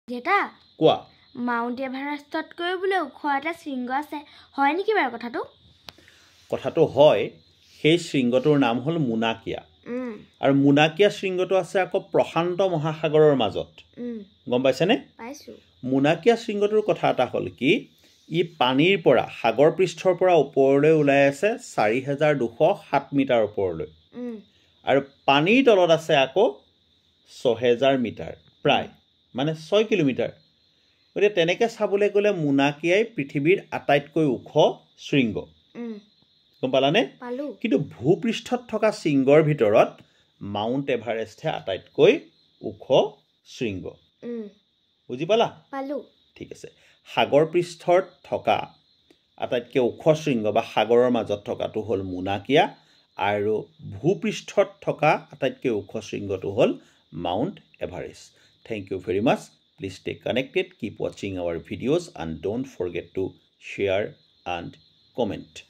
জেঠা কোৱা মাউণ্ট এভাৰেষ্টতকৈ বোলে ওখ এটা শৃংগ আছে হয় নেকি বাৰু কথাটো হয় সেই শৃংগটোৰ নাম হ'ল মোনাকিয়া আৰু মোনাকিয়া শৃংগটো আছে আকৌ প্ৰশান্ত মহাসাগৰৰ মাজত গম পাইছেনে পাইছোঁ মোনাকিয়া শৃংগটোৰ কথা এটা হ'ল কি ই পানীৰ পৰা সাগৰ পৃষ্ঠৰ পৰা ওপৰলৈ ওলাই আছে 4207 মিটাৰ ওপৰলৈ আৰু পানীৰ তলত আছে আকৌ 6000 মিটাৰ প্ৰায় মানে 6 কিলোমিটাৰ গতিকে তেনেকৈ চাবলৈ গ'লে মোনাকিয়াই পৃথিৱীৰ আটাইতকৈ ওখ শৃংগ গম পালানে কিন্তু ভূপৃষ্ঠত থকা শৃংগৰ ভিতৰত মাউণ্ট এভাৰেষ্টহে আটাইতকৈ ওখ শৃংগ বুজি পালা ঠিক আছে সাগৰ পৃষ্ঠত থকা আটাইতকৈ ওখ শৃংগ বা সাগৰৰ মাজত থকাটো হ'ল মোনাকিয়া আৰু ভূপৃষ্ঠত থকা আটাইতকৈ ওখ শৃংগটো হ'ল mount Everest Thank you very much. Please stay connected, keep watching our videos and don't forget to share and comment.